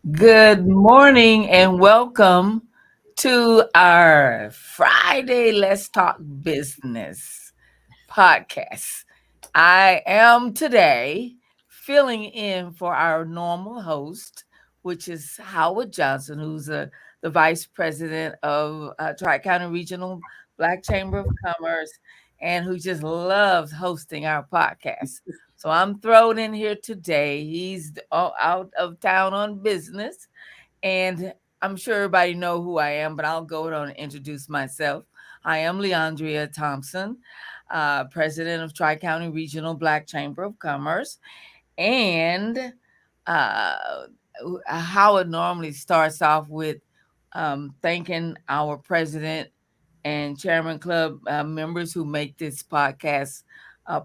Good morning and welcome to our Friday Let's Talk Business podcast. I am today filling in for our normal host, which is Howard Johnson, who's the vice president of Tri County Regional Black Chamber of Commerce and who just loves hosting our podcast. So I'm thrown in here today. He's out of town on business, and I'm sure everybody know who I am, but I'll go on and introduce myself. I am Leandria Thompson, president of Tri-County Regional Black Chamber of Commerce. And uh, how it normally starts off with thanking our president and chairman club members who make this podcast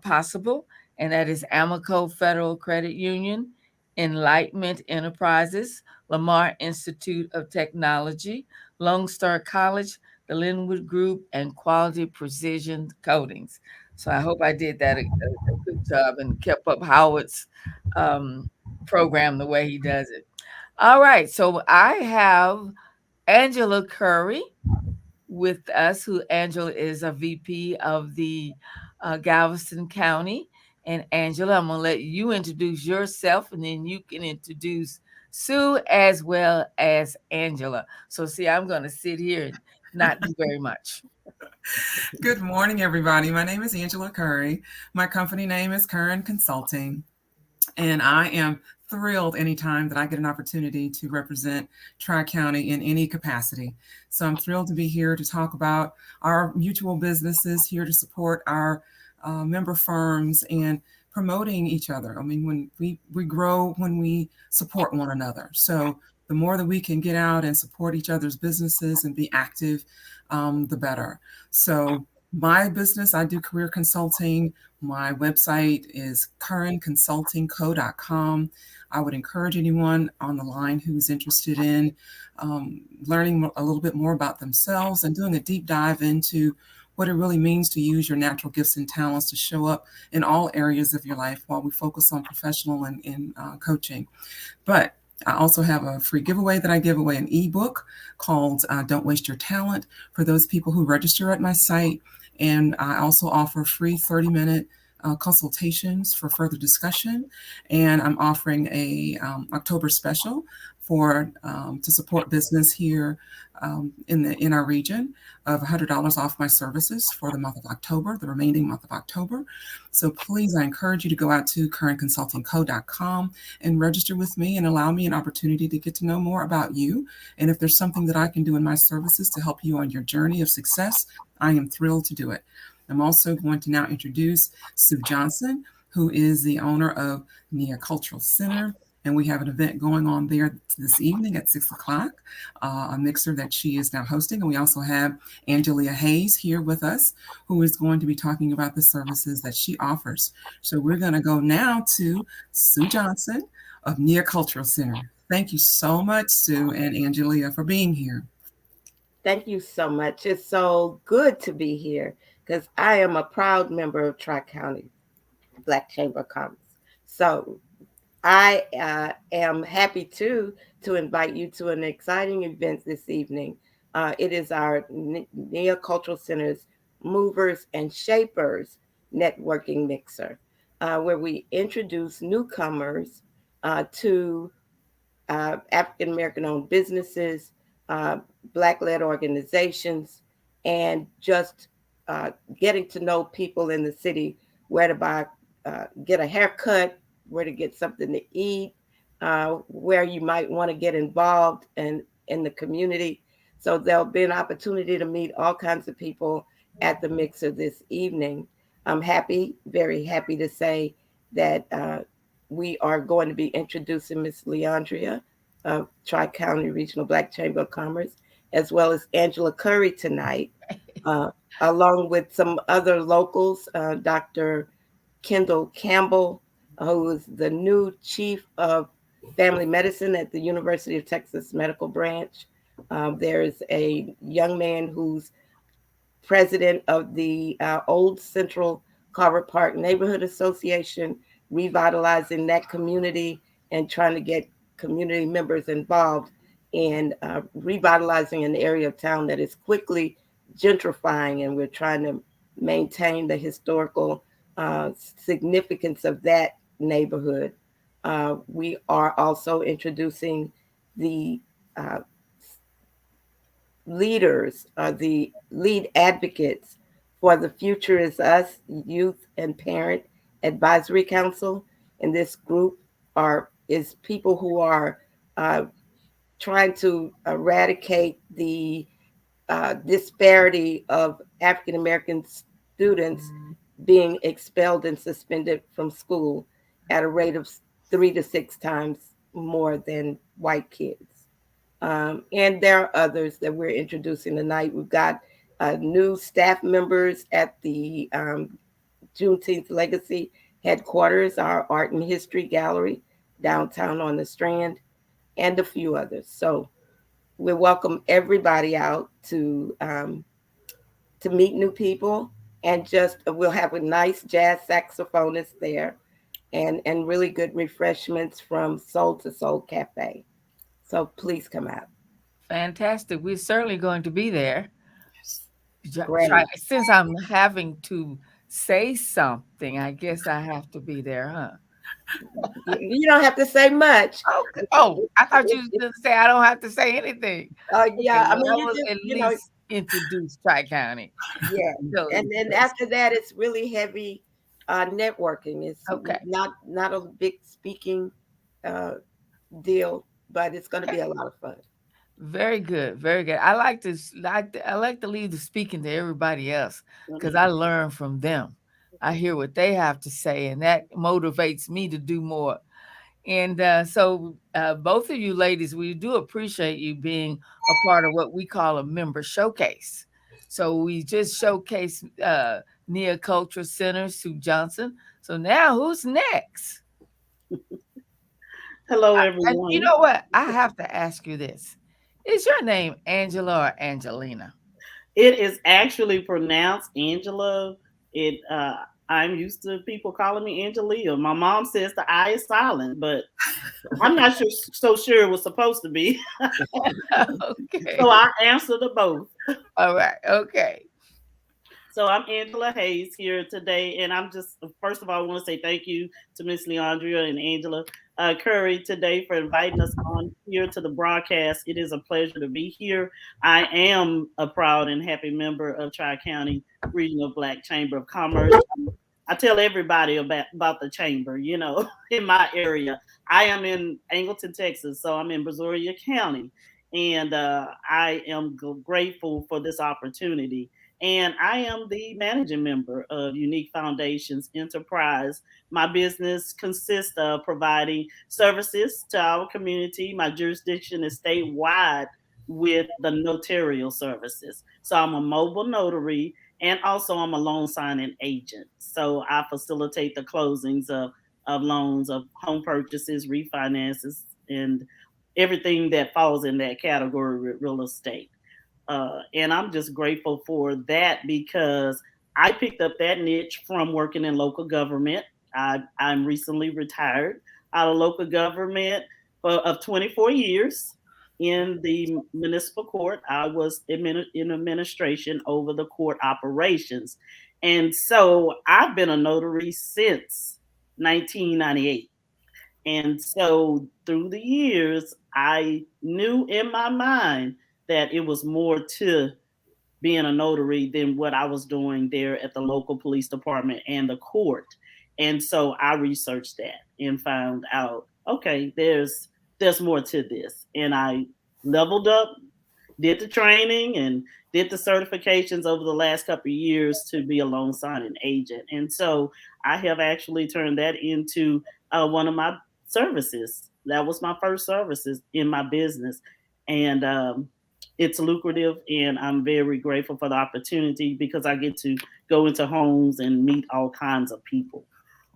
possible, and that is Amico Federal Credit Union, Enlightenment Enterprises, Lamar Institute of Technology, Lone Star College, the Linwood Group, and Quality Precision Coatings. So I hope I did that a good job and kept up Howard's um, program the way he does it. All right, so I have Angela Curry with us, who Angela is a VP of the Galveston County. And Angela, I'm going to let you introduce yourself and then you can introduce Sue as well as Angela. So, see, I'm going to sit here and not do very much. Good morning, everybody. My name is Angela Curry. My company name is Curran Consulting, and I am thrilled anytime that I get an opportunity to represent Tri-County in any capacity. So I'm thrilled to be here to talk about our mutual businesses, here to support our member firms and promoting each other. I mean, when we grow when we support one another. So the more that we can get out and support each other's businesses and be active, the better. So my business, I do career consulting. My website is currentconsultingco.com. I would encourage anyone on the line who's interested in learning a little bit more about themselves and doing a deep dive into what it really means to use your natural gifts and talents to show up in all areas of your life while we focus on professional and coaching. But I also have a free giveaway that I give away, an ebook called Don't Waste Your Talent, for those people who register at my site. And I also offer free 30-minute consultations for further discussion. And I'm offering a October special for to support business here in our region of $100 off my services for the month of October, the remaining month of October. So please, I encourage you to go out to currentconsultingco.com and register with me and allow me an opportunity to get to know more about you. And if there's something that I can do in my services to help you on your journey of success, I am thrilled to do it. I'm also going to now introduce Sue Johnson, who is the owner of Nia Cultural Center. And we have an event going on there this evening at 6 o'clock, a mixer that she is now hosting. And we also have Angelia Hayes here with us, who is going to be talking about the services that she offers. So we're going to go now to Sue Johnson of Nia Cultural Center. Thank you so much, Sue and Angelia, for being here. Thank you so much. It's so good to be here because I am a proud member of Tri-County Black Chamber of Commerce. So I am happy to invite you to an exciting event this evening. It is our Nia Cultural Center's Movers and Shapers networking mixer, where we introduce newcomers to African American owned businesses, uh, Black led organizations, and just getting to know people in the city, where to buy, get a haircut, where to get something to eat, where you might want to get involved in the community. So there'll be an opportunity to meet all kinds of people at the mixer this evening. I'm happy, very happy to say that we are going to be introducing Miss Leandria of Tri-County Regional Black Chamber of Commerce, as well as Angela Curry tonight, uh, along with some other locals, Dr. Kendall Campbell, who is the new chief of family medicine at the University of Texas Medical Branch. There's a young man who's president of the Old Central Carver Park Neighborhood Association, revitalizing that community and trying to get community members involved in revitalizing an area of town that is quickly gentrifying, and we're trying to maintain the historical significance of that neighborhood. We are also introducing the uh, leaders, the lead advocates for the Future is Us Youth and Parent Advisory Council. And this group is people who are uh, trying to eradicate the disparity of African American students being expelled and suspended from school at a rate of 3 to 6 times more than white kids. And there are others that we're introducing tonight. We've got new staff members at the Juneteenth Legacy headquarters, our art and history gallery downtown on the Strand, and a few others. So we welcome everybody out to meet new people, and just we'll have a nice jazz saxophonist there, and really good refreshments from Soul to Soul Cafe. So please come out. Fantastic. We're certainly going to be there. Yes. Great. Since I'm having to say something, I guess I have to be there, huh? You don't have to say much. Okay. Oh, I thought you was going to say I don't have to say anything. Yeah, Okay, I well, mean, I you will just, at least introduce Tri-County. yeah. So, And then after that, it's really heavy networking. It's okay. not a big speaking uh, deal, but it's going to be a lot of fun. Very good, very good. I like to leave the speaking to everybody else because I learn from them. I hear what they have to say, and that motivates me to do more. And both of you ladies, we do appreciate you being a part of what we call a member showcase. So we just showcase Nia Culture Center, Sue Johnson. So now who's next? Hello, And you everyone. know what? I have to ask you this. Is your name Angela or Angelina? It is actually pronounced Angela. It I'm used to people calling me Angelia. My mom says the I is silent, but I'm not so sure it was supposed to be. Okay. So I answer to both. All right. Okay. So I'm Angela Hayes here today, and I'm just first of all, I want to say thank you to Miss Leandria and Angela Curry today for inviting us on here to the broadcast. It is a pleasure to be here. I am a proud and happy member of Tri-County Regional Black Chamber of Commerce. I tell everybody about the chamber, in my area. I am in Angleton, Texas, so I'm in Brazoria County, and I am grateful for this opportunity. And I am the managing member of Unique Foundations Enterprise. My business consists of providing services to our community. My jurisdiction is statewide with the notarial services. So I'm a mobile notary, and also I'm a loan signing agent. So I facilitate the closings of loans, of home purchases, refinances, and everything that falls in that category with real estate. And I'm just grateful for that because I picked up that niche from working in local government. I'm recently retired out of local government of 24 years in the municipal court. I was in administration over the court operations. And so I've been a notary since 1998. And so through the years, I knew in my mind that it was more to being a notary than what I was doing there at the local police department and the court. And so I researched that and found out, okay, there's more to this. And I leveled up, did the training and did the certifications over the last couple of years to be a loan signing agent. And so I have actually turned that into one of my services. That was my first services in my business. And it's lucrative, and I'm very grateful for the opportunity because I get to go into homes and meet all kinds of people.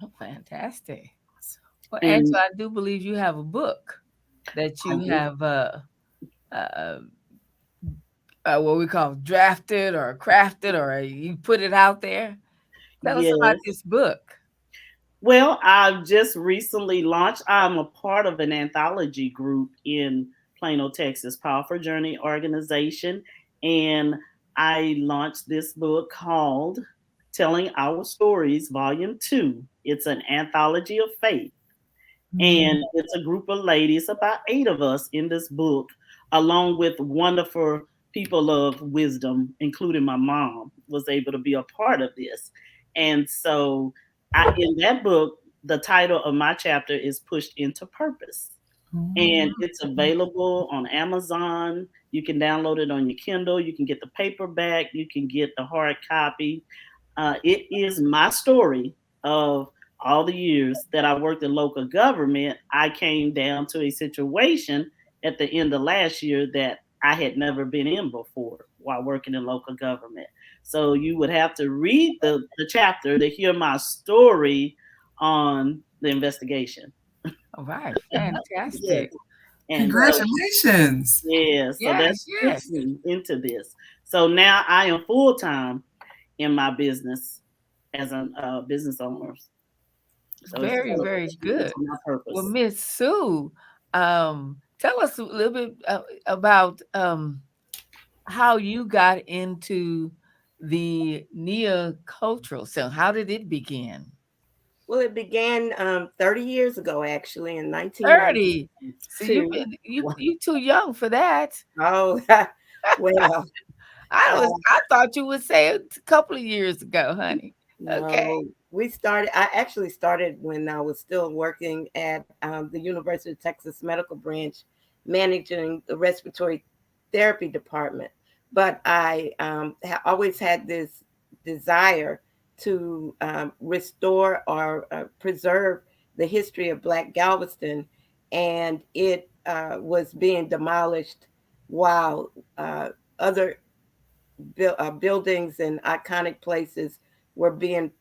Oh, fantastic. Well, And Angela, I do believe you have a book that I you do. have uh, what we call drafted or crafted, or you put it out there. Tell us about Yes. this book. Well, I've just recently launched. I'm a part of an anthology group in Plano, Texas, Powerful Journey Organization, and I launched this book called Telling Our Stories, Volume 2. It's an anthology of faith, and it's a group of ladies, about 8 of us in this book, along with wonderful people of wisdom, including my mom, was able to be a part of this. And so, in that book, the title of my chapter is Pushed into Purpose. And it's available on Amazon. You can download it on your Kindle. You can get the paperback. You can get the hard copy. It is my story of all the years that I worked in local government. I came down to a situation at the end of last year that I had never been in before while working in local government. So you would have to read the chapter to hear my story on the investigation. All right, Yes. fantastic. And so, Congratulations. yeah, so that Yes, puts yes. me into this. So now I am full time in my business as a business owner. So it's a Very, very celebration good. into my Well, purpose. Miss Sue, tell us a little bit about how you got into the Nia Cultural Center. How did it begin? Well, it began 30 years ago, actually, in 30. So you've 1992. been you too young for that. Oh, well, uh, I thought you would say a couple of years ago, honey. Okay. no, I actually started when I was still working at the University of Texas Medical Branch, managing the respiratory therapy department. But I always had this desire to restore or preserve the history of Black Galveston, and it was being demolished while other buildings and iconic places were being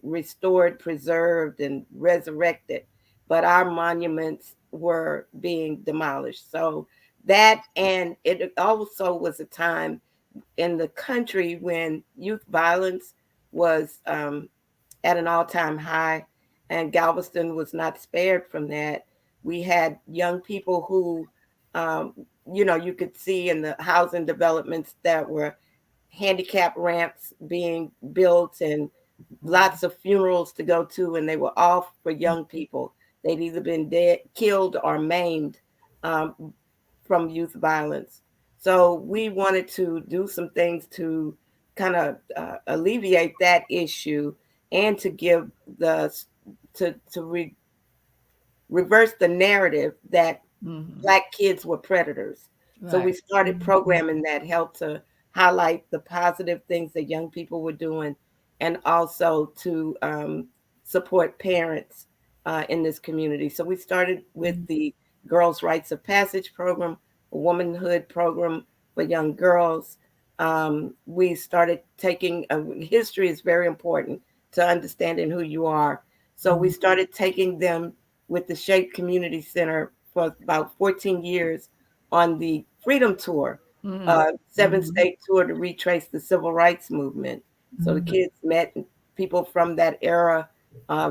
restored, preserved, and resurrected, but our monuments were being demolished. So that, and it also was a time in the country when youth violence was at an all-time high, and Galveston was not spared from that. We had young people who, you could see in the housing developments that were handicap ramps being built and lots of funerals to go to, and they were all for young people. They'd either been dead, killed, or maimed um, from youth violence. So we wanted to do some things to kind of alleviate that issue and to give the to reverse the narrative that Mhm. Black kids were predators. So we Right. started programming that helped to highlight the positive things that young people were doing, and also to support parents in this community. So we started with the Girls' Rites of Passage program, a womanhood program for young girls. We started taking history is very important to understanding who you are. So we started taking them with the Shape Community Center for about 14 years on the Freedom Tour, Mhm. 7-state tour to retrace the civil rights movement. So the kids met people from that era,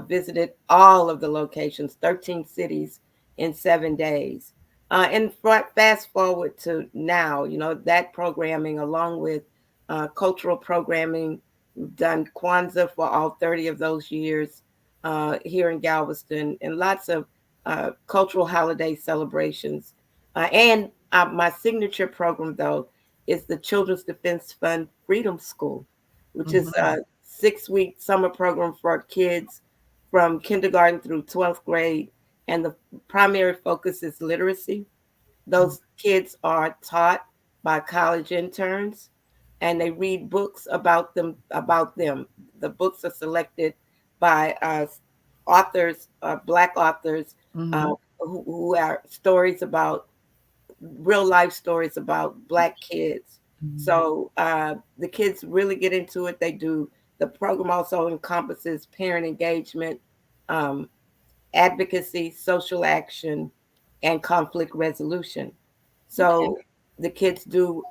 visited all of the locations, 13 cities in 7 days. And fast forward to now, that programming along with cultural programming. We've done Kwanzaa for all 30 of those years here in Galveston, and lots of cultural holiday celebrations. And my signature program, though, is the Children's Defense Fund Freedom School, which is Mhm. a 6-week summer program for kids from kindergarten through 12th grade. And the primary focus is literacy. Those kids are taught by college interns, and they read books about them. The books are selected by authors, Black authors, Mhm. who are stories about real life stories about Black kids. So the kids really get into it. They do. The program also encompasses parent engagement, um, advocacy, social action, and conflict resolution. Okay. So the kids do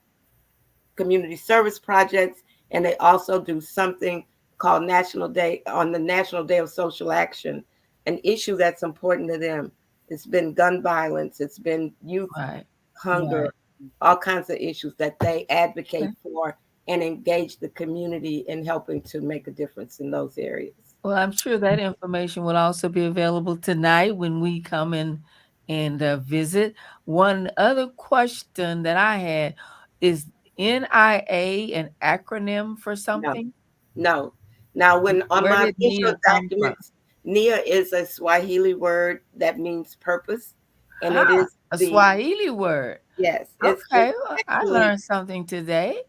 community service projects, and they also do something called National Day on the National Day of Social Action, an issue that's important to them. It's been gun violence, it's been youth Right. hunger, Right. all kinds of issues that they advocate Okay. for and engage the community in helping to make a difference in those areas. Well, I'm sure that information will also be available tonight when we come in and visit. One other question that I had is NIA an acronym for No, something? no. Now, when on Where my did official NIA come from? documents, Nia is a Swahili word that means purpose, and it Ah, is a the Swahili word. yes, Okay, well, I actually learned something today.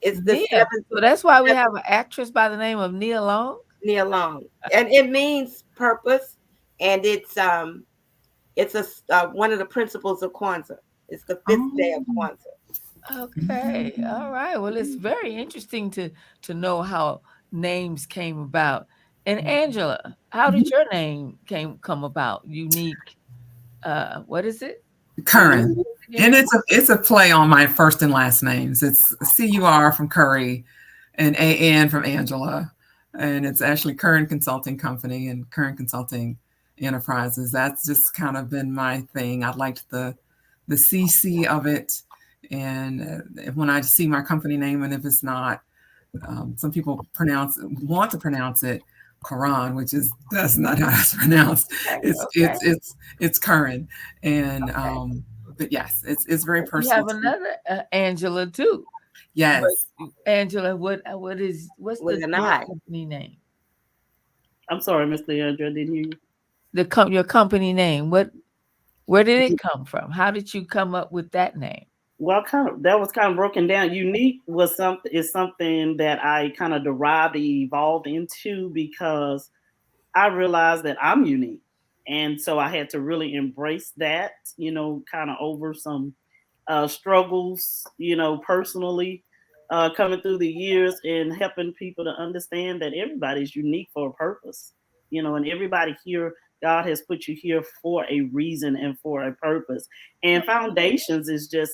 it's the Nia. seventh So that's why we have an actress by the name of Nia Long? Nia Long, and it means purpose, and it's one of the principles of Kwanzaa. It's the fifth day of Oh. Kwanzaa. Okay. All right. Well, it's very interesting to know how names came about. And Angela, how did your name come about? Unique. What is it? What is Curran. it And again? it's a play on my first and last names. It's CUR from Curry and AN from Angela. And it's actually Curran Consulting Company and Curran Consulting Enterprises. That's just kind of been my thing. I liked the CC of it. And when I see my company name, and if it's not, some people want to pronounce it Quran, which is that's not how it's pronounced. Okay. It's Okay. it's it's it's Curran, and Okay. but yes, it's very We personal have to me. another Angela too. But Yes, Angela, what's With an your I. company name? I'm sorry, Miss Leandra, didn't you? Your company name. Where did it come from? How did you come up with that name? Well, kind of that was kind of broken down. Unique was something that I kind of derived and evolved into because I realized that I'm unique. And so I had to really embrace that, kind of over some struggles, personally, coming through the years and helping people to understand that everybody's unique for a purpose, and everybody here, God has put you here for a reason and for a purpose. And foundations is just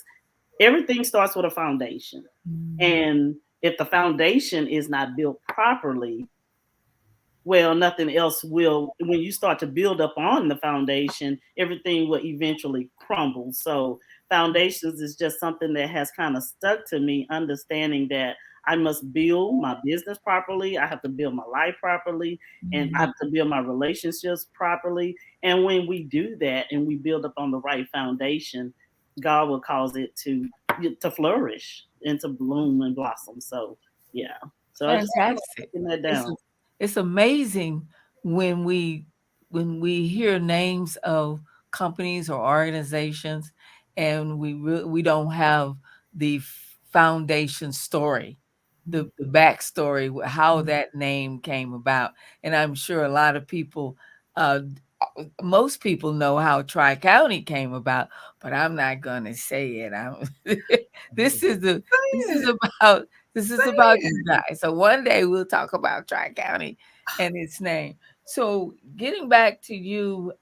everything starts with a foundation. Mm. And if the foundation is not built properly, well, nothing else will. When you start to build up on the foundation, everything will eventually crumble. So foundations is just something that has kind of stuck to me, understanding that I must build my business properly, I have to build my life properly, and I Mm. have to build my relationships properly. And when we do that and we build up on the right foundation, God will cause it to flourish and to bloom and blossom. So yeah. So I just Fantastic. putting that It's down. it's amazing when we hear names of companies or organizations and we don't have the foundation story, the backstory, how that name came about. And I'm sure a lot of people, uh, most people know how Tri County came about, but I'm not going to say it. This is the this is say about this is about it. you guys. So one day we'll talk about Tri County and its name. So getting back to you,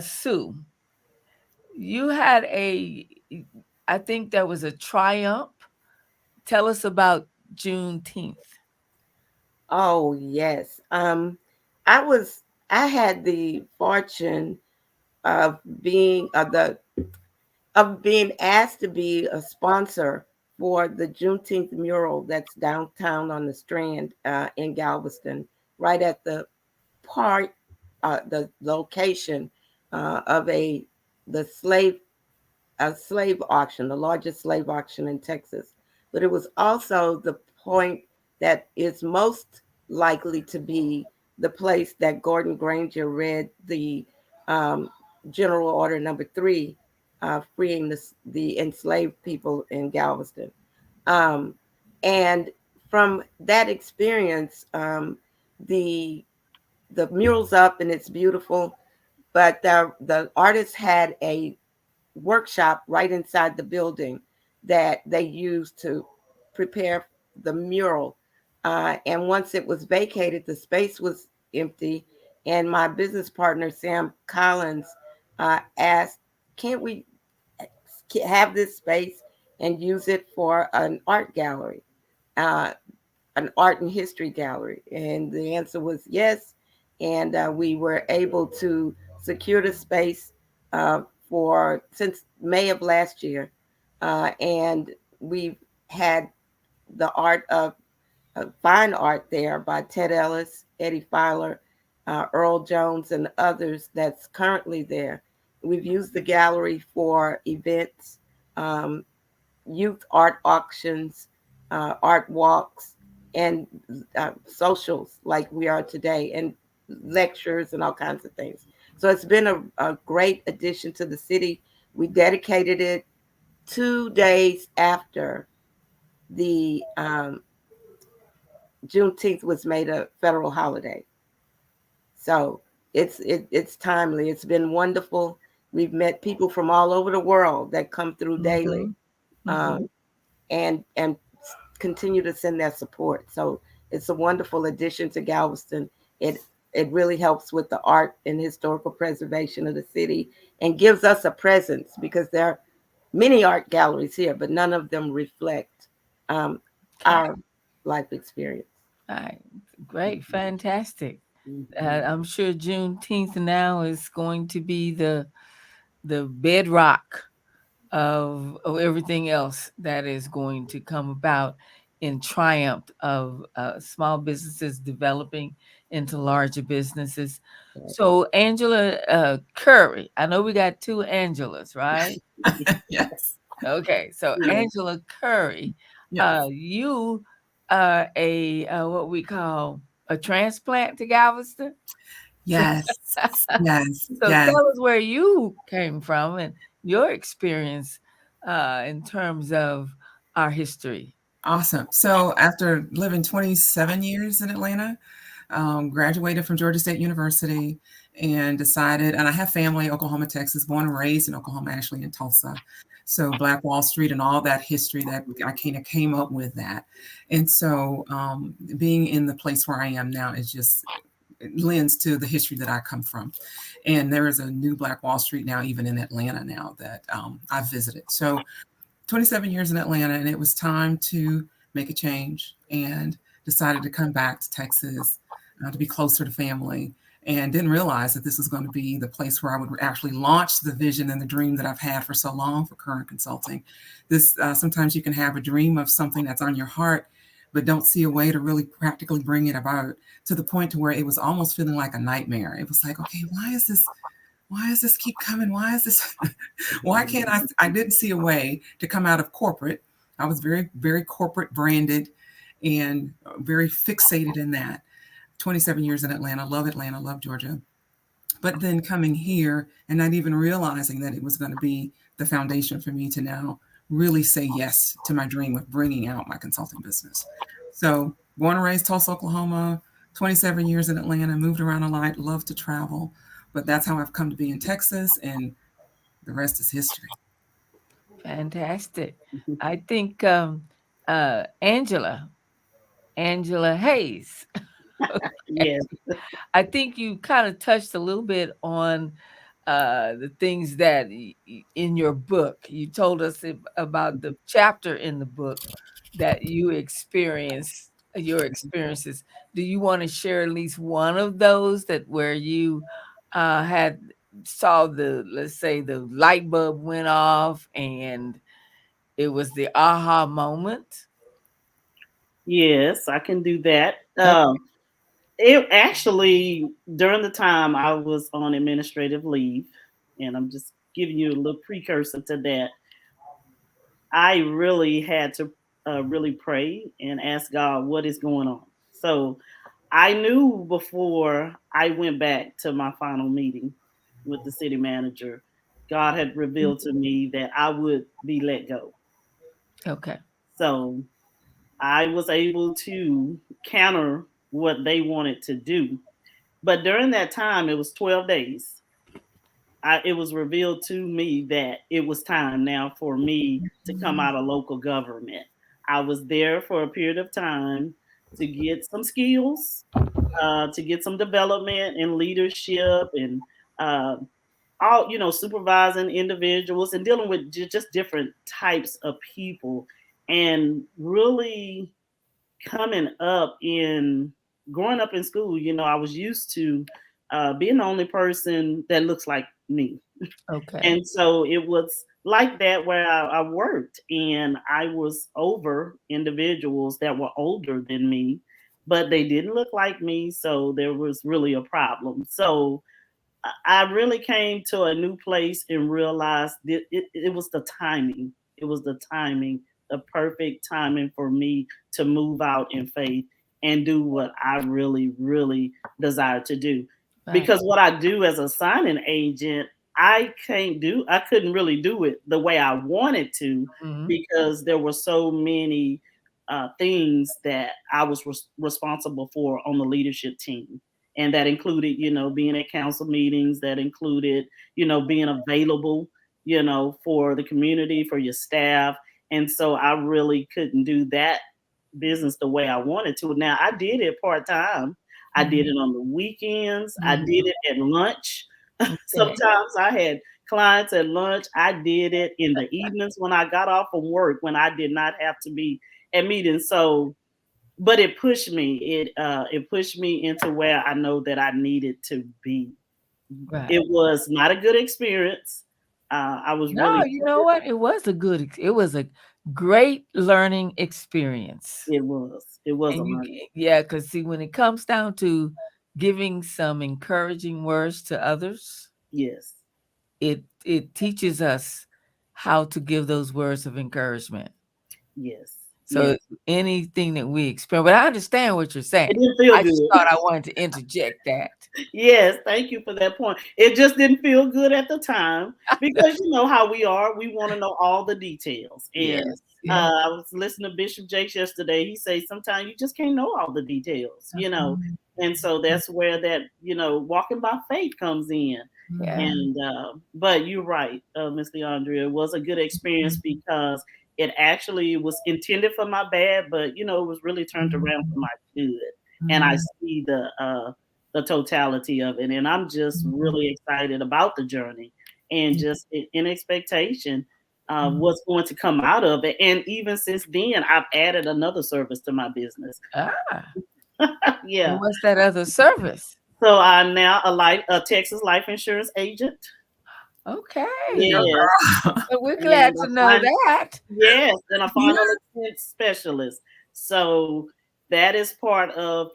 Sue, you had I think there was a triumph. Tell us about Juneteenth. Oh yes. I was I had the fortune of being asked to be a sponsor for the Juneteenth mural that's downtown on the Strand in Galveston, right at the location of the slave auction, the largest slave auction in Texas. But it was also the point that is most likely to be the place that Gordon Granger read the um, General Order Number 3, freeing the enslaved people in Galveston. Um, and from that experience, the the mural's up and it's beautiful, but the artist had a workshop right inside the building that they used to prepare the mural. And once it was vacated, the space was empty. And my business partner, Sam Collins, asked, can't we have this space and use it for an art gallery? Uh, an art and history gallery? And the answer was yes. And we were able to secure the space for since May of last year. And we've had the art of fine art there by Ted Ellis, Eddie Filer, Earl Jones, and others that's currently there. We've used the gallery for events, um, youth art auctions, art walks, and socials like we are today, and lectures and all kinds of things. So it's been a great addition to the city. We dedicated it 2 days after the Juneteenth was made a federal holiday. So it's timely. It's been wonderful. We've met people from all over the world that come through daily, Mm-hmm. and continue to send their support. So it's a wonderful addition to Galveston. It really helps with the art and historical preservation of the city and gives us a presence because there are many art galleries here, but none of them reflect um, Okay. our life experience. All right. Great. Fantastic. Mhm. I'm sure Juneteenth now is going to be the bedrock of everything else that is going to come about in triumph of small businesses developing into larger businesses. So, Angela Curry, I know we got two Angelas, right? Yes. Okay, so Yeah. Angela Curry, Yes. you are a what we call a transplant to Galveston. Yes. Yes. So Yes. tell us where you came from and your experience in terms of our history. Awesome. So after living 27 years in Atlanta, graduated from Georgia State University and decided, and I have family, Oklahoma, Texas, born and raised in Oklahoma, actually in Tulsa. So Black Wall Street and all that history that I kind of came up with that. And so being in the place where I am now is just it lends to the history that I come from. And there is a new Black Wall Street now, even in Atlanta now that I've visited. So 27 years in Atlanta, and it was time to make a change and decided to come back to Texas to be closer to family and didn't realize that this was going to be the place where I would actually launch the vision and the dream that I've had for so long for Current Consulting. This sometimes you can have a dream of something that's on your heart, but don't see a way to really practically bring it about to the point to where it was almost feeling like a nightmare. It was like, okay, why does this keep coming? Why is this? Why can't I didn't see a way to come out of corporate. I was very, very corporate branded and very fixated in that. 27 years in Atlanta, love Georgia. But then coming here and not even realizing that it was going to be the foundation for me to now really say yes to my dream of bringing out my consulting business. So born and raised Tulsa, Oklahoma, 27 years in Atlanta, moved around a lot, love to travel. But that's how I've come to be in Texas, and the rest is history. Fantastic. I think Angela Hayes. Yes. I think you kind of touched a little bit on the things that in your book you told us about the chapter in the book that you experienced your experiences. Do you want to share at least one of those that where you had saw the, let's say, the light bulb went off and it was the aha moment? Yes, I can do that. Okay. It actually during the time I was on administrative leave, and I'm just giving you a little precursor to that. I really had to really pray and ask God what is going on. So I knew before I went back to my final meeting with the city manager, God had revealed to me that I would be let go. Okay. So I was able to counter what they wanted to do. But during that time, it was 12 days. It was revealed to me that it was time now for me to come out of local government. I was there for a period of time to get some skills, to get some development in leadership and uh, all supervising individuals and dealing with just different types of people and really coming up in growing up in school, I was used to being the only person that looks like me. Okay. And so it was like that where I worked, and I was over individuals that were older than me, but they didn't look like me. So there was really a problem. So I really came to a new place and realized that it was the timing. It was the timing, the perfect timing for me to move out in faith and do what I really, really desire to do. Right. Because what I do as a signing agent, I couldn't really do it the way I wanted to Mhm. because there were so many things that I was responsible for on the leadership team, and that included being at council meetings, that included being available for the community, for your staff. And so I really couldn't do that business the way I wanted to. Now I did it part-time. I did it on the weekends. I did Mhm. it at lunch. Okay. Sometimes I had clients at lunch. I did it in the evenings when I got off from work, when I did not have to be at meetings. So but it pushed me. It pushed me into where I know that I needed to be. Right. It was not a good experience. I was No, really you know what? It was it was a great learning experience. it was a And learning. yeah, because see, when it comes down to giving some encouraging words to others, Yes, it teaches us how to give those words of encouragement. yes, So yes. anything that we experience, but I understand what you're It saying. didn't feel I just thought good. I wanted to interject that. Yes, thank you for that point. It just didn't feel good at the time because you know how we are. We want to know all the details. Yes, And yeah. I was listening to Bishop Jakes yesterday. He says sometimes you just can't know all the details. Mhm. And so that's where that, walking by faith comes in. Yeah. And but you're right, Miss Leandria. It was a good experience because it actually was intended for my bad, but it was really turned around for my good. And I Mhm. see the totality of it. And I'm just really excited about the journey and just in expectation of what's going to come out of it. And even since then, I've added another service to my business. Ah, and Yeah. what's that other service? So I'm now a Texas life insurance agent. Okay. Go Yes. girl. Well, we're glad And to know that. a final expense specialist. So that is part of,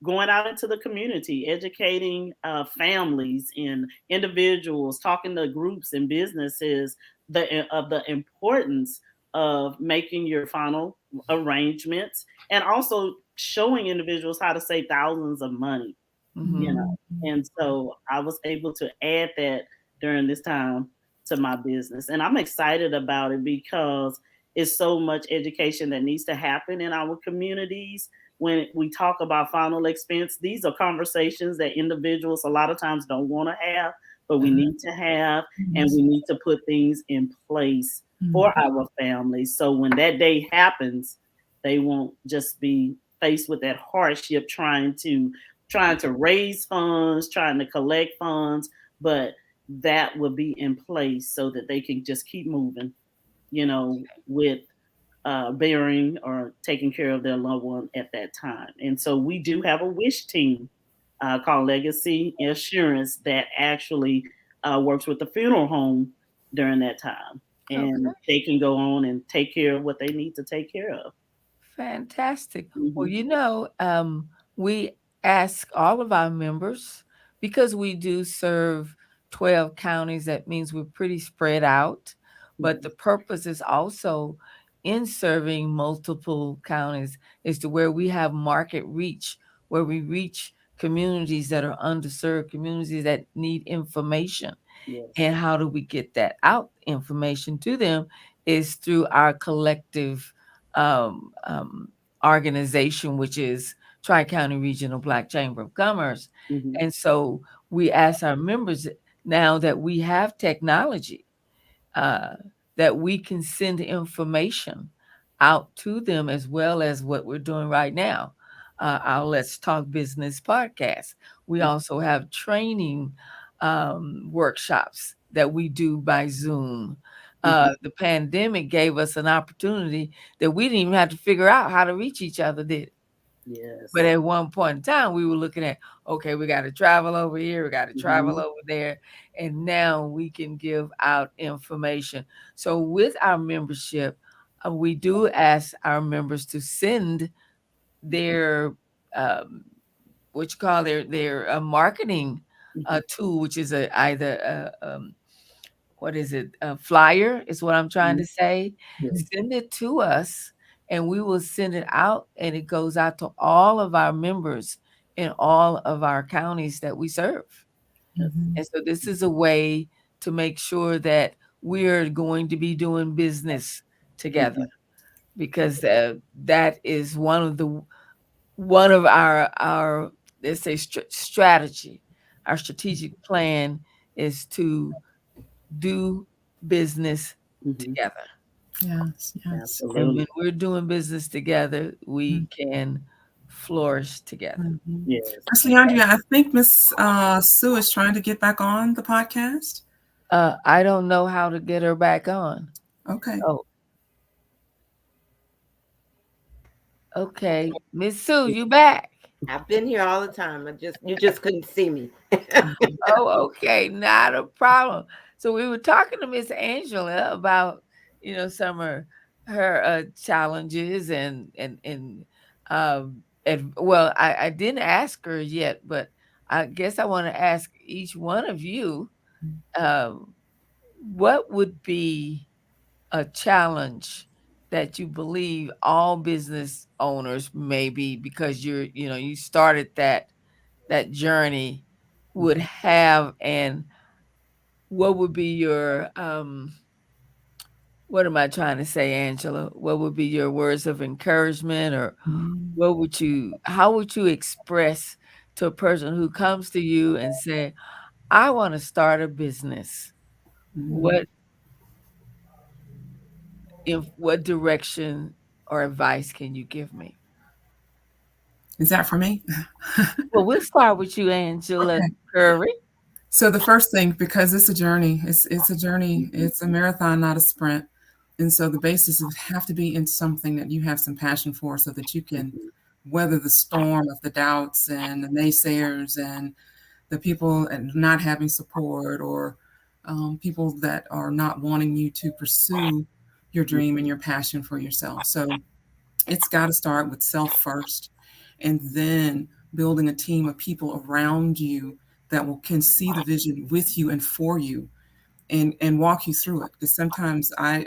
going out into the community, educating families and individuals, talking to groups and businesses of the importance of making your final arrangements, and also showing individuals how to save thousands of money, you Mhm. know. And so I was able to add that during this time to my business. And I'm excited about it because it's so much education that needs to happen in our communities. When we talk about final expense, these are conversations that individuals a lot of times don't want to have, but we need to have, and we need to put things in place for our families. So when that day happens, they won't just be faced with that hardship trying to raise funds, trying to collect funds, but that would be in place so that they can just keep moving, with bearing or taking care of their loved one at that time. And so we do have a wish team called Legacy Assurance that actually works with the funeral home during that time. And Okay. they can go on and take care of what they need to take care of. Fantastic. Well, Hmm. we ask all of our members because we do serve 12 counties. That means we're pretty spread out. But the purpose is also in serving multiple counties is to where we have market reach, where we reach communities that are underserved, communities that need information. Yes. And how do we get that out information to them is through our collective um, um, organization, which is Tri-County Regional Black Chamber of Commerce. Hmm. And so we ask our members now that we have technology, uh, that we can send information out to them as well as what we're doing right now. Our Let's Talk Business podcast. We also have training workshops that we do by Zoom. The pandemic gave us an opportunity that we didn't even have to figure out how to reach each other, did it? Yes. But at one point in time, we were looking at, okay, we got to travel over here, we got to travel over there, and now we can give out information. So with our membership, we do ask our members to send their what you call their marketing tool, which is either what is it? A flyer is what I'm trying to say. Yes. Send it to us and we will send it out, and it goes out to all of our members in all of our counties that we serve. Mhm. And so this is a way to make sure that we're going to be doing business together, because that is one of our let's say strategy. Our strategic plan is to do business together. Yes, yes. And Absolutely. when we're doing business together, we can flourish together. Mhm. Yes. Miss Leandria, I think Miss Sue is trying to get back on the podcast. I don't know how to get her back on. Okay. Oh, okay. Miss Sue, you back? I've been here all the time. You just couldn't see me. Oh, okay. Not a problem. So we were talking to Miss Angela about, some of her challenges and well, I didn't ask her yet, but I guess I want to ask each one of you, what would be a challenge that you believe all business owners, maybe because you started that journey, would have, and what would be your what am I trying to say, Angela? What would be your words of encouragement, or how would you express to a person who comes to you and say, I want to start a business? What what direction or advice can you give me? Is that for me? Well, we'll start with you, Angela Okay. Curry. So the first thing, because it's a journey, it's a journey, it's a marathon, not a sprint. And so the basis would have to be in something that you have some passion for, so that you can weather the storm of the doubts and the naysayers and the people and not having support, or people that are not wanting you to pursue your dream and your passion for yourself. So it's got to start with self first, and then building a team of people around you that can see the vision with you and for you, and walk you through it. Because sometimes I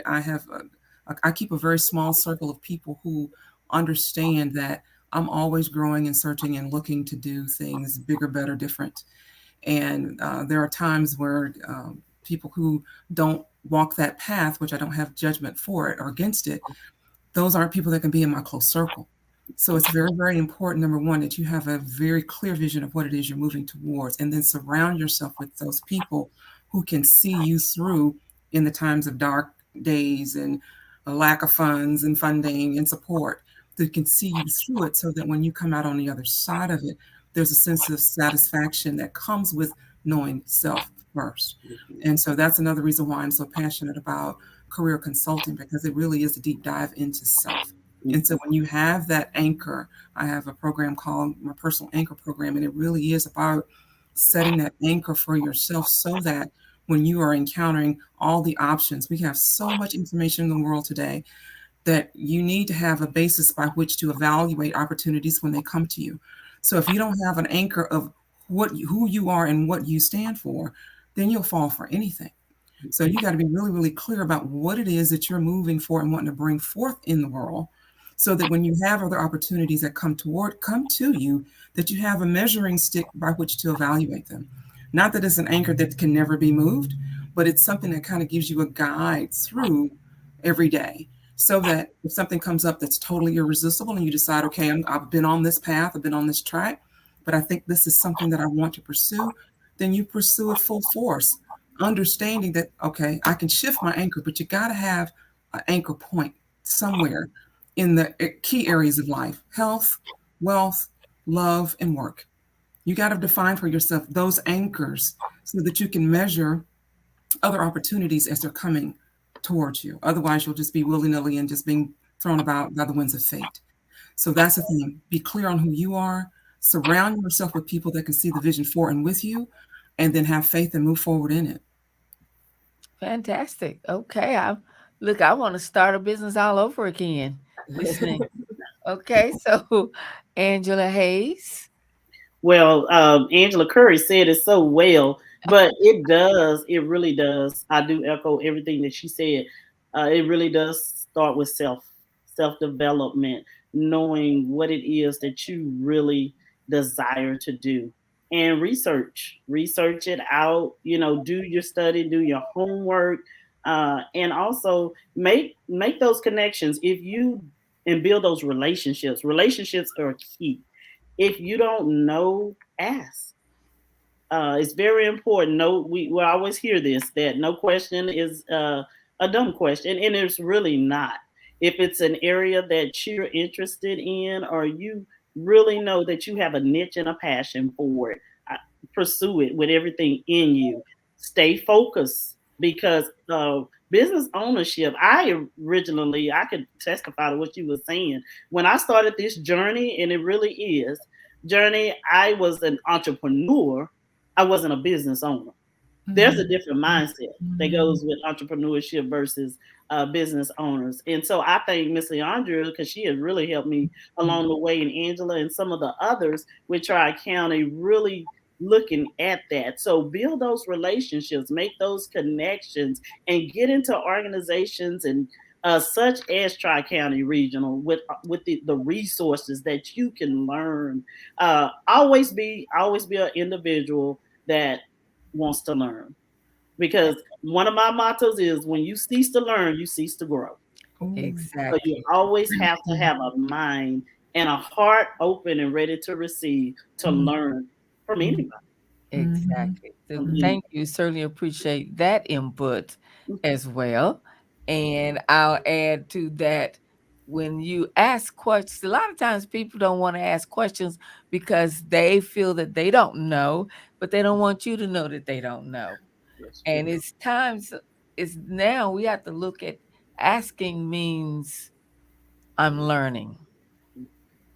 keep a very small circle of people who understand that I'm always growing and searching and looking to do things bigger, better, different. And there are times where people who don't walk that path, which I don't have judgment for it or against it, those aren't people that can be in my close circle. So it's very, very important, number one, that you have a very clear vision of what it is you're moving towards, and then surround yourself with those people who can see you through in the times of dark days and a lack of funds and funding and support, that can see you through it, so that when you come out on the other side of it, there's a sense of satisfaction that comes with knowing self first. And so that's another reason why I'm so passionate about career consulting, because it really is a deep dive into self. And so when you have that anchor, I have a program called my Personal Anchor Program, and it really is about setting that anchor for yourself, so that when you are encountering all the options, we have so much information in the world today, that you need to have a basis by which to evaluate opportunities when they come to you. So if you don't have an anchor of who you are and what you stand for, then you'll fall for anything. So you got to be really, really clear about what it is that you're moving for and wanting to bring forth in the world, so that when you have other opportunities that come to you, that you have a measuring stick by which to evaluate them. Not that it's an anchor that can never be moved, but it's something that kind of gives you a guide through every day, so that if something comes up that's totally irresistible and you decide, okay, I've been on this path, I've been on this track, but I think this is something that I want to pursue, then you pursue it full force, understanding that, okay, I can shift my anchor, but you got to have an anchor point somewhere in the key areas of life: health, wealth, love, and work. You got to define for yourself those anchors, so that you can measure other opportunities as they're coming towards you. Otherwise, you'll just be willy-nilly and just being thrown about by the winds of fate. So that's the thing. Be clear on who you are. Surround yourself with people that can see the vision for and with you, and then have faith and move forward in it. Fantastic. Okay. I want to start a business all over again. Listening. Okay. So, Angela Hayes. Well, Angela Curry said it so well, but it really does. I do echo everything that she said. It really does start with self development, knowing what it is that you really desire to do, and research it out. Do your study, do your homework, and also make those connections. If you and build those relationships. Relationships are key. If you don't know, ask. It's very important. No, we always hear this, that no question is a dumb question, and it's really not. If it's an area that you're interested in, or you really know that you have a niche and a passion for it, pursue it with everything in you. Stay focused, because business ownership. I could testify to what you were saying when I started this journey, and it really is journey. I was an entrepreneur. I wasn't a business owner. There's a different mindset that goes with entrepreneurship versus business owners. And so I thank Miss Leandra, because she has really helped me along the way, and Angela and some of the others with Tri-County, really looking at that. So build those relationships, make those connections, and get into organizations and such as Tri-County Regional with the resources that you can learn. Always be an individual that wants to learn, because one of my mottos is, when you cease to learn, you cease to grow. So Exactly. you always have to have a mind and a heart open and ready to receive, to learn from anybody. Exactly. So thank you. Certainly appreciate that input as well. And I'll add to that, when you ask questions, a lot of times people don't want to ask questions because they feel that they don't know, but they don't want you to know that they don't know. That's And true. it's now we have to look at, asking means I'm learning.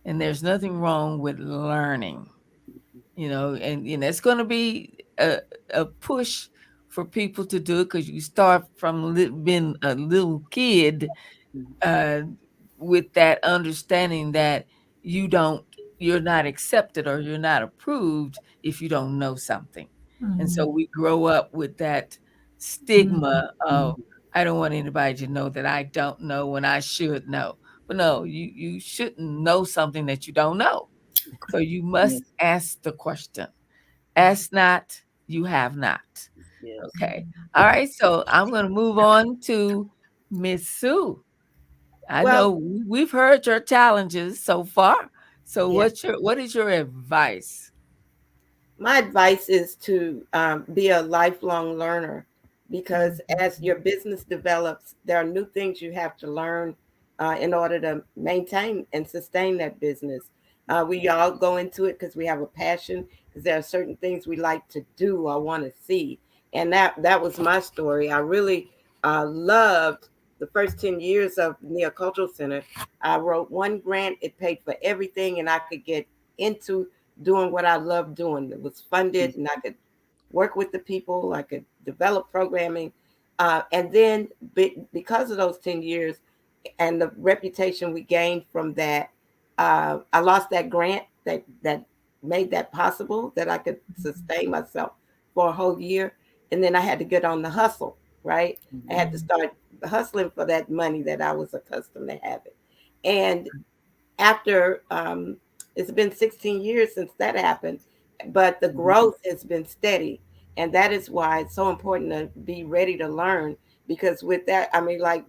And there's nothing wrong with learning, and it's going to be a push for people to do it, because you start from being a little kid, uh, with that understanding that you don't you're not accepted or you're not approved if you don't know something. And so we grow up with that stigma of, I don't want anybody to know that I don't know when I should know. But no, you shouldn't know something that you don't know. So you must Yes, ask the question. Ask not, you have not. yes. Okay. All right. So I'm going to move on to Miss Sue. I Well, know we've heard your challenges so far. So yeah. what is your advice? My advice is to be a lifelong learner, because as your business develops, there are new things you have to learn in order to maintain and sustain that business. We all go into it because we have a passion, because there are certain things we like to do or want to see. And that was my story. I really loved the first 10 years of Neo Cultural Center. I wrote one grant, it paid for everything, and I could get into doing what I loved doing. It was funded, and I could work with the people. I could develop programming. And then because of those 10 years and the reputation we gained from that, I lost that grant that made that possible, that I could sustain myself for a whole year. And then I had to get on the hustle, right? I had to start hustling for that money that I was accustomed to having. And after it's been 16 years since that happened, but the growth has been steady. And that is why it's so important to be ready to learn. Because with that, I mean, like,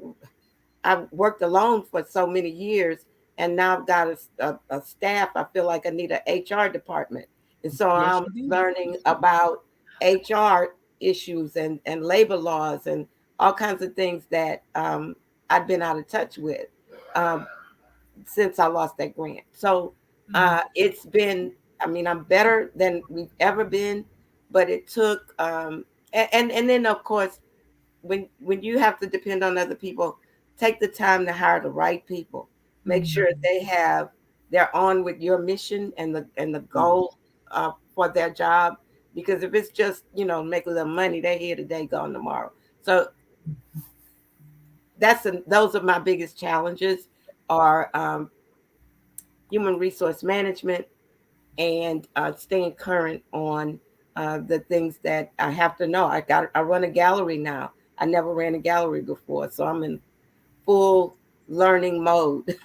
I've worked alone for so many years, and now I've got a staff. I feel like I need an HR department. And so Yes, I'm you do. learning about HR issues and labor laws and all kinds of things that I've been out of touch with. Um, since I lost that grant. So it's been, I mean, I'm better than we've ever been, but it took, and then of course, when you have to depend on other people, take the time to hire the right people. Make sure they're on with your mission and the goal for their job. Because if it's just make a little money, they're here today, gone tomorrow. So those are my biggest challenges are human resource management and staying current on the things that I have to know. I run a gallery now. I never ran a gallery before, so I'm in full learning mode.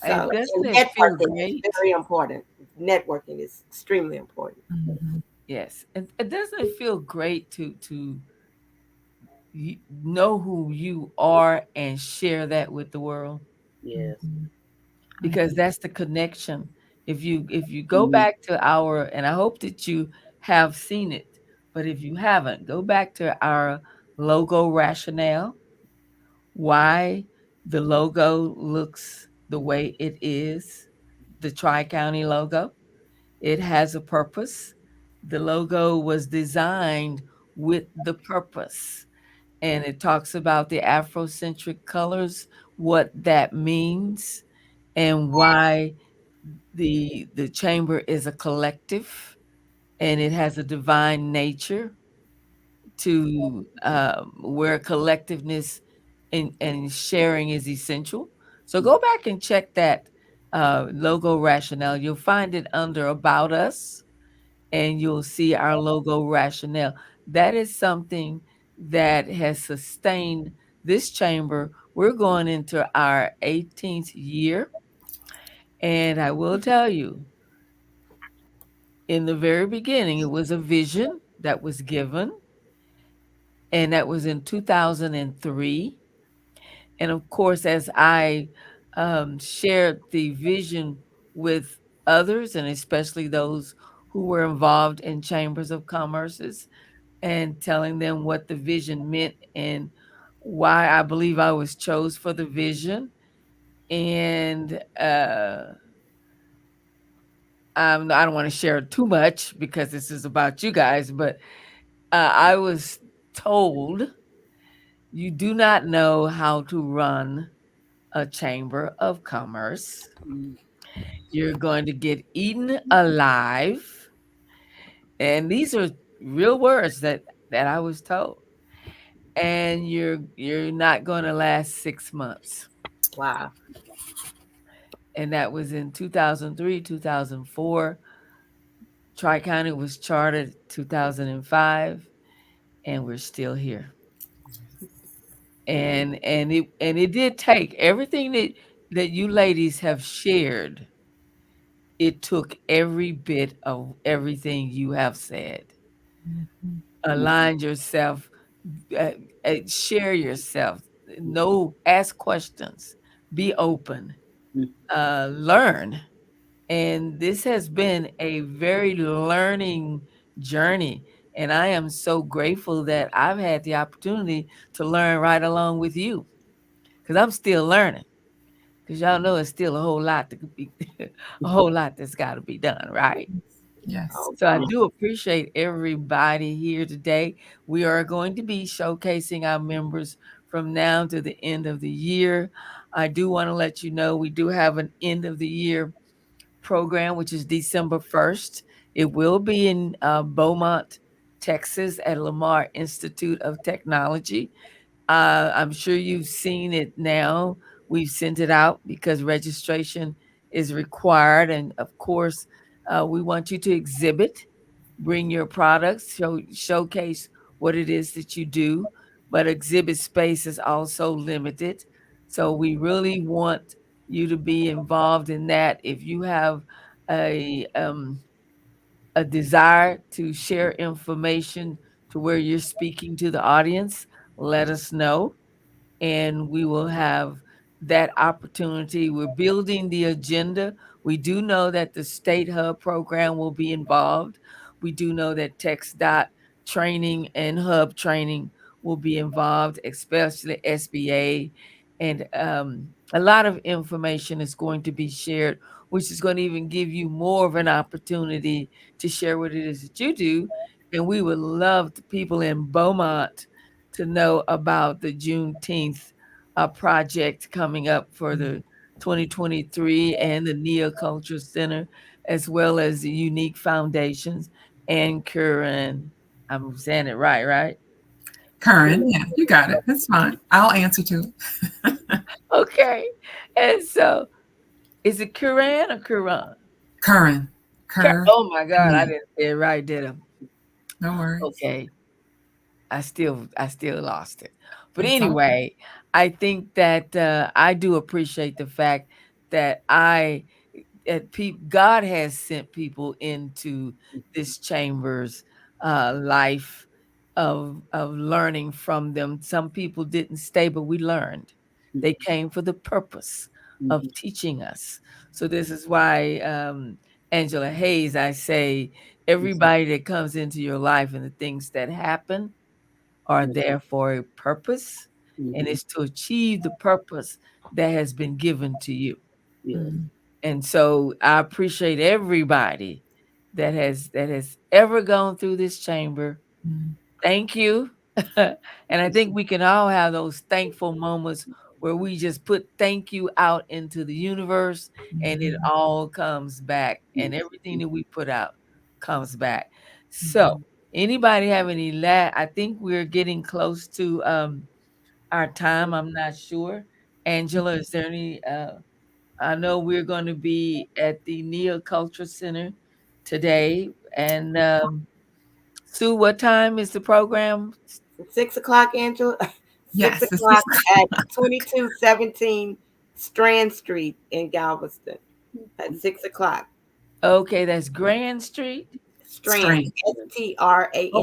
And So doesn't and it feel networking is great? very important. Networking is extremely important. Yes. And doesn't it feel great to know who you are and share that with the world? Yes. Because that's the connection. If you go back to our, and I hope that you have seen it, but if you haven't, go back to our logo rationale, why the logo looks the way it is, the Tri-County logo. It has a purpose. The logo was designed with the purpose. And it talks about the Afrocentric colors, what that means, and why the chamber is a collective and it has a divine nature to where collectiveness and sharing is essential. So go back and check that logo rationale. You'll find it under About Us, and you'll see our logo rationale. That is something that has sustained this chamber. We're going into our 18th year, and I will tell you, in the very beginning, it was a vision that was given, and that was in 2003. And of course, as I shared the vision with others, and especially those who were involved in chambers of commerces, and telling them what the vision meant and why I believe I was chose for the vision. And I don't want to share too much because this is about you guys, but I was told you do not know how to run a chamber of commerce. You're going to get eaten alive. And these are real words that I was told. And you're not going to last 6 months. Wow. And that was in 2003, 2004. Tri-County was chartered 2005, and we're still here. And it did take everything that you ladies have shared. It took every bit of everything you have said. Align yourself, uh, share yourself, know, ask questions, be open, learn. And this has been a very learning journey. And I am so grateful that I've had the opportunity to learn right along with you because I'm still learning. Because y'all know it's still a whole lot to be, a whole lot that's got to be done, right? Yes. Oh, So I wow. do appreciate everybody here today. We are going to be showcasing our members from now to the end of the year. I do want to let you know we do have an end of the year program, which is December 1st. It will be in Beaumont, Texas at Lamar Institute of Technology. I'm sure you've seen it now. We've sent it out because registration is required. And of course, we want you to exhibit, bring your products, showcase what it is that you do. But exhibit space is also limited. So we really want you to be involved in that. If you have a, um, a desire to share information to where you're speaking to the audience, let us know and we will have that opportunity. We're building the agenda. We do know that the State Hub program will be involved. We do know that TxDOT training and Hub training will be involved, especially SBA. And a lot of information is going to be shared, which is going to even give you more of an opportunity to share what it is that you do. And we would love the people in Beaumont to know about the Juneteenth project coming up for the 2023 and the Nia Culture Center, as well as the Unique Foundations and Curran. I'm saying it right, right? Curran, yeah, you got it. That's fine. I'll answer to it. Okay. And so, is it Curran or Curran? Curran. Oh my God, I Yeah, didn't say it right, did I? no worries. Okay. I still lost it. But It's all anyway, I think that I do appreciate the fact that God has sent people into this chamber's life of learning from them. Some people didn't stay, but we learned. They came for the purpose of teaching us. So this is why Angela Hayes, I say, everybody that comes into your life and the things that happen are there for a purpose, and Mhm. it's to achieve the purpose that has been given to you. Yes. Mm, And so I appreciate everybody that has ever gone through this chamber. mm, Thank you. And I think we can all have those thankful moments where we just put thank you out into the universe and it mhm, all comes back and Yes. everything that we put out comes back. So, mhm. anybody have any I think we're getting close to our time. I'm not sure. Angela, is there any I know we're going to be at the Neo Culture Center today. And Sue, what time is the program? 6 o'clock, Angela. six Yes, this is o'clock at 2217 Strand Street in Galveston at 6 o'clock. Okay, that's Grand Street. Strand, strange. Oh,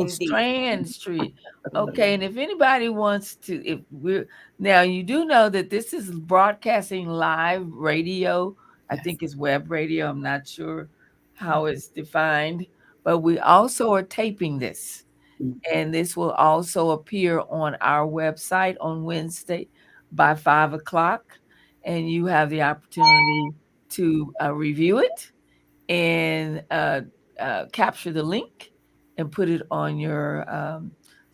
Strand. Strand Street. Mhm. Okay, and if anybody wants to, if we're now, you do know that this is broadcasting live radio. I Yes. think it's web radio. I'm not sure how it's defined, but we also are taping this. And this will also appear on our website on Wednesday by 5 o'clock. And you have the opportunity to review it and capture the link and put it on your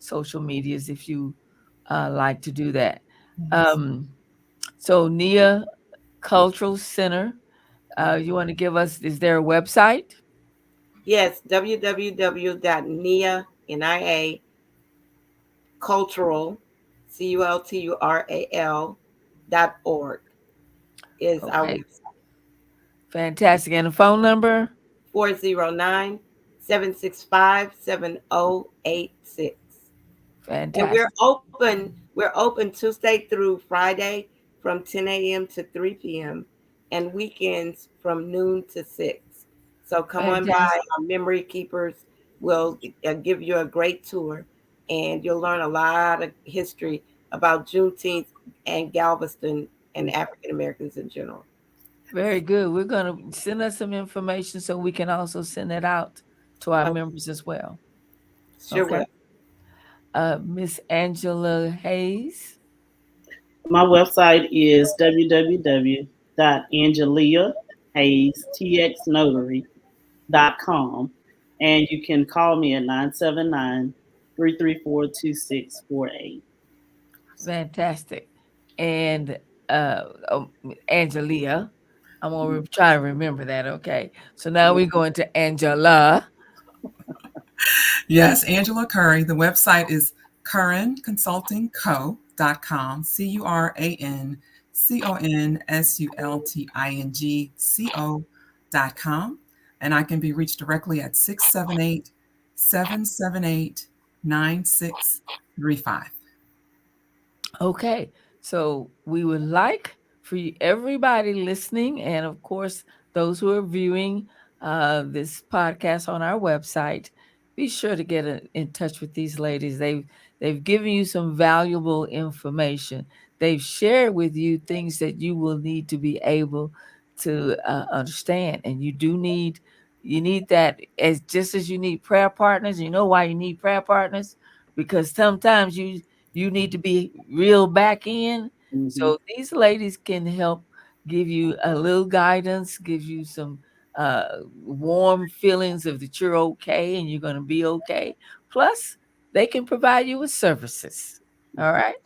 social medias if you like to do that. Yes. Um, so, Nia Cultural Center, you want to give us, is there a website? Yes, www.nia, cultural, cultural.org is our Okay, website. fantastic. And a phone number? 409-765-7086. And we're Fantastic. open. We're open Tuesday through Friday from 10 a.m. to 3 p.m. and weekends from noon to 6. So come on by. Fantastic. Our memory keepers will give you a great tour, and you'll learn a lot of history about Juneteenth and Galveston and African Americans in general. Very good. We're going to send us some information so we can also send it out to our Okay, members as well. sure Okay. will. Miss Angela Hayes. My website is www.angeliahayestxnotary.com. And you can call me at 979-334-2648. Fantastic. And Angelia. I'm going to try to remember that. Okay. So now we're going to Angela. Yes, Angela Curry. The website is curranconsultingco.com, CURANCONSULTINGCO.com. And I can be reached directly at 678-778-9635. Okay. So we would like for everybody listening, and of course, those who are viewing this podcast on our website, be sure to get in touch with these ladies. They've given you some valuable information. They've shared with you things that you will need to be able to understand, and you need that as just as you need prayer partners. You know why you need prayer partners? Because sometimes you need to be real back in. Mm-hmm. So these ladies can help give you a little guidance, give you some warm feelings of that you're okay and you're going to be okay. Plus, they can provide you with services. All right.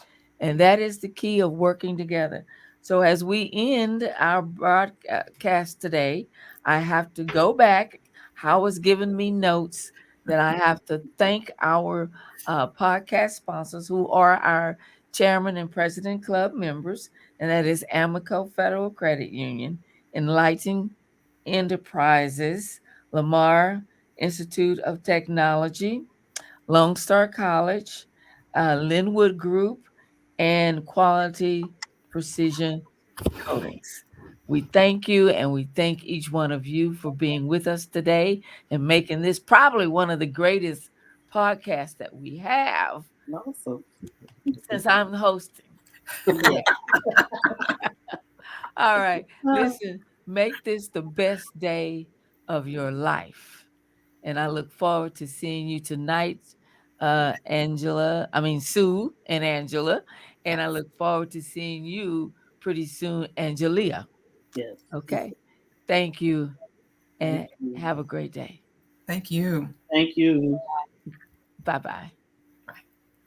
And that is the key of working together. So as we end our broadcast today, I have to go back. Howard was giving me notes that I have to thank our podcast sponsors who are our chairman and president club members, and that is Amico Federal Credit Union, Enlighten Enterprises, Lamar Institute of Technology, Lone Star College, Linwood Group, and Quality Precision Coatings. We thank you and we thank each one of you for being with us today and making this probably one of the greatest podcasts that we have Awesome. since I'm hosting. Yeah. All right. Listen, make this the best day of your life. And I look forward to seeing you tonight, Sue and Angela. And I look forward to seeing you pretty soon, Angelia. Yes. Okay. Thank you and Thank you. have a great day. Thank you. Thank you. Bye bye.